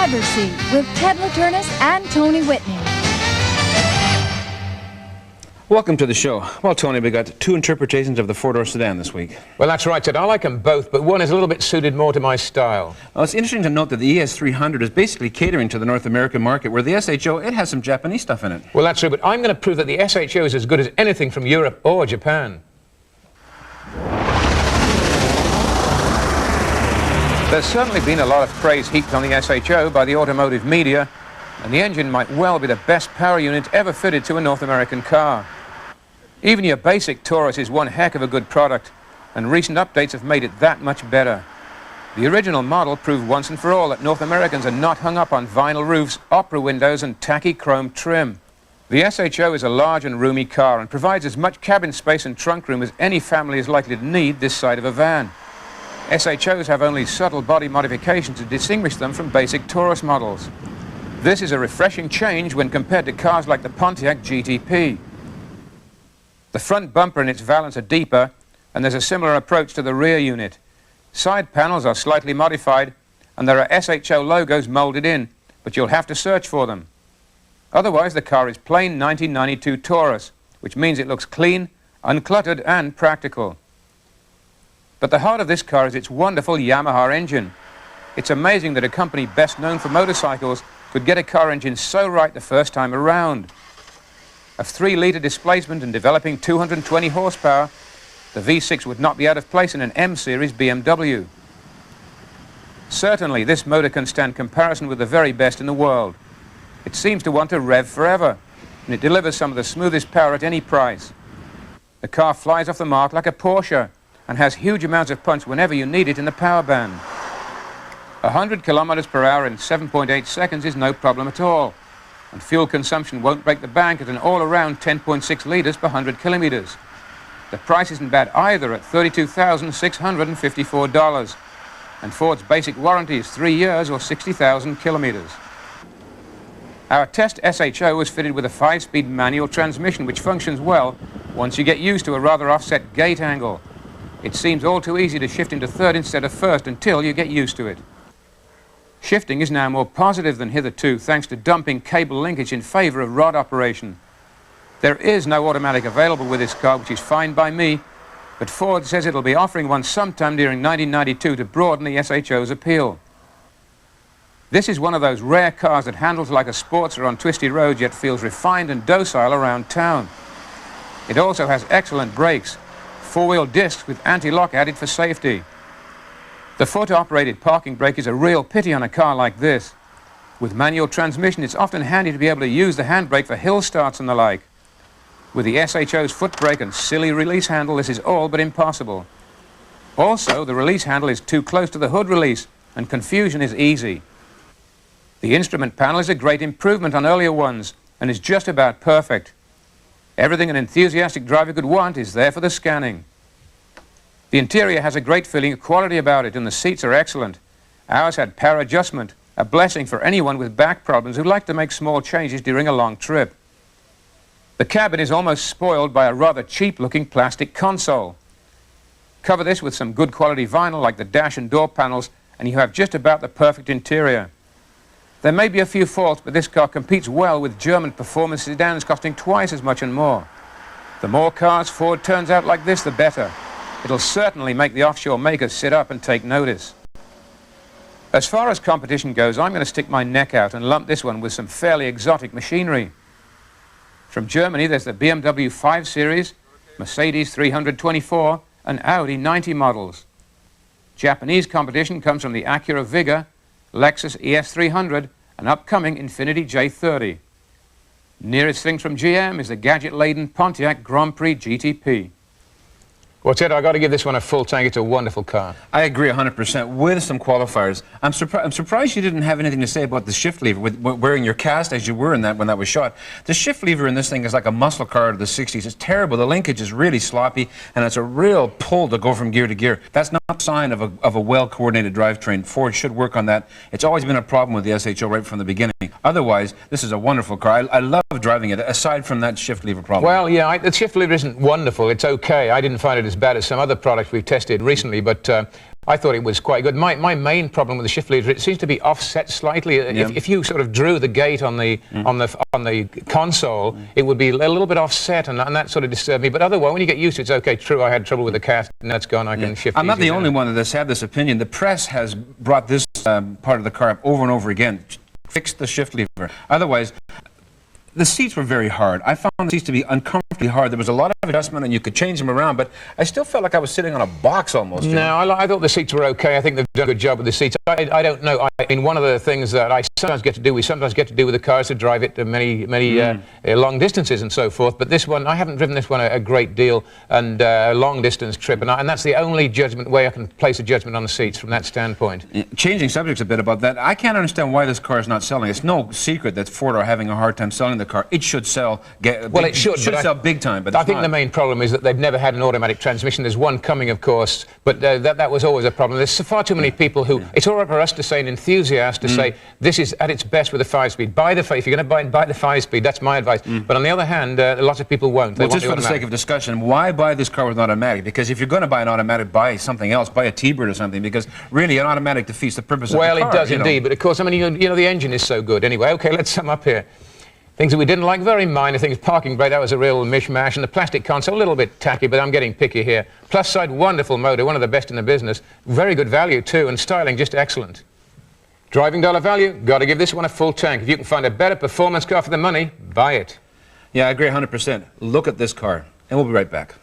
Driver's Seat with Ted Laternis and Tony Whitney. Welcome to the show. Well, Tony, we got two interpretations of the four-door sedan this week. Well, that's right, Ted. I like them both, but one is a little bit suited more to my style. Well, it's interesting to note that the ES300 is basically catering to the North American market, where the SHO, it has some Japanese stuff in it. Well, that's true, but I'm going to prove that the SHO is as good as anything from Europe or Japan. There's certainly been a lot of praise heaped on the SHO by the automotive media, and the engine might well be the best power unit ever fitted to a North American car. Even your basic Taurus is one heck of a good product, and recent updates have made it that much better. The original model proved once and for all that North Americans are not hung up on vinyl roofs, opera windows and tacky chrome trim. The SHO is a large and roomy car and provides as much cabin space and trunk room as any family is likely to need this side of a van. SHOs have only subtle body modifications to distinguish them from basic Taurus models. This is a refreshing change when compared to cars like the Pontiac GTP. The front bumper and its valance are deeper, and there's a similar approach to the rear unit. Side panels are slightly modified, and there are SHO logos molded in, but you'll have to search for them. Otherwise, the car is plain 1992 Taurus, which means it looks clean, uncluttered, and practical. But the heart of this car is its wonderful Yamaha engine. It's amazing that a company best known for motorcycles could get a car engine so right the first time around. Of 3-litre displacement and developing 220 horsepower, the V6 would not be out of place in an M-series BMW. Certainly, this motor can stand comparison with the very best in the world. It seems to want to rev forever, and it delivers some of the smoothest power at any price. The car flies off the mark like a Porsche, and has huge amounts of punch whenever you need it in the power band. 100 kilometers per hour in 7.8 seconds is no problem at all, and fuel consumption won't break the bank at an all-around 10.6 litres per 100 kilometers. The price isn't bad either at $32,654, and Ford's basic warranty is 3 years or 60,000 kilometers. Our test SHO was fitted with a 5-speed manual transmission which functions well once you get used to a rather offset gate angle. It seems all too easy to shift into third instead of first until you get used to it. Shifting is now more positive than hitherto thanks to dumping cable linkage in favor of rod operation. There is no automatic available with this car, which is fine by me, but Ford says it'll be offering one sometime during 1992 to broaden the SHO's appeal. This is one of those rare cars that handles like a Sportster on twisty roads yet feels refined and docile around town. It also has excellent brakes, 4-wheel discs with anti-lock added for safety. The foot-operated parking brake is a real pity on a car like this. With manual transmission, it's often handy to be able to use the handbrake for hill starts and the like. With the SHO's foot brake and silly release handle, this is all but impossible. Also, the release handle is too close to the hood release, and confusion is easy. The instrument panel is a great improvement on earlier ones, and is just about perfect. Everything an enthusiastic driver could want is there for the scanning. The interior has a great feeling of quality about it, and the seats are excellent. Ours had power adjustment, a blessing for anyone with back problems who like to make small changes during a long trip. The cabin is almost spoiled by a rather cheap-looking plastic console. Cover this with some good quality vinyl like the dash and door panels, and you have just about the perfect interior. There may be a few faults, but this car competes well with German performance sedans costing twice as much and more. The more cars Ford turns out like this, the better. It'll certainly make the offshore makers sit up and take notice. As far as competition goes, I'm going to stick my neck out and lump this one with some fairly exotic machinery. From Germany, there's the BMW 5 Series, Mercedes 324, and Audi 90 models. Japanese competition comes from the Acura Vigor, Lexus ES300, and upcoming Infiniti J30. Nearest thing from GM is the gadget-laden Pontiac Grand Prix GTP. Well, Ted, I've got to give this one a full tank. It's a wonderful car. I agree 100% with some qualifiers. I'm surprised you didn't have anything to say about the shift lever, with wearing your cast as you were in that when that was shot. The shift lever in this thing is like a muscle car of the 60s. It's terrible. The linkage is really sloppy, and it's a real pull to go from gear to gear. That's not a sign of a well-coordinated drivetrain. Ford should work on that. It's always been a problem with the SHO right from the beginning. Otherwise, this is a wonderful car. I love driving it, aside from that shift lever problem. Well, yeah, the shift lever isn't wonderful. It's okay. I didn't find it as bad as some other products we've tested recently, but I thought it was quite good. My main problem with the shift lever, it seems to be offset slightly. If you sort of drew the gate on the console, it would be a little bit offset, and that sort of disturbed me. But otherwise, when you get used to it, it's okay. True, I had trouble with the cast, and that's gone. I can shift. I'm not the now. only one that's had this opinion. The press has brought this part of the car up over and over again. Fix the shift lever. Otherwise, the seats were very hard. I found the seats to be uncomfortably hard. There was a lot of adjustment, and you could change them around, but I still felt like I was sitting on a box almost. No, I thought the seats were okay. I think they've done a good job with the seats. I don't know. I mean, one of the things that we sometimes get to do with the cars to drive it to many long distances and so forth. But this one, I haven't driven this one a great deal, and a long distance trip, and that's the only way I can place a judgment on the seats from that standpoint. Changing subjects a bit about that, I can't understand why this car is not selling. It's no secret that Ford are having a hard time selling the car. It should sell. It should sell big time, but I think the main problem is that they've never had an automatic transmission. There's one coming, of course, but that was always a problem. There's far too many people who. It's all right for us to say, an enthusiast to say, this is at its best with a 5-speed. If you're going to buy the 5-speed, that's my advice. But on the other hand, lots of people won't. Well, just for the sake of discussion, why buy this car with an automatic? Because if you're going to buy an automatic, buy something else. Buy a T-Bird or something. Because really, an automatic defeats the purpose of the car. Well, it does indeed. But of course, I mean, you know, the engine is so good. Anyway, okay, let's sum up here. Things that we didn't like, very minor things. Parking brake, that was a real mishmash. And the plastic console, a little bit tacky, but I'm getting picky here. Plus side, wonderful motor, one of the best in the business. Very good value, too, and styling just excellent. Driving dollar value, got to give this one a full tank. If you can find a better performance car for the money, buy it. Yeah, I agree 100%. Look at this car, and we'll be right back.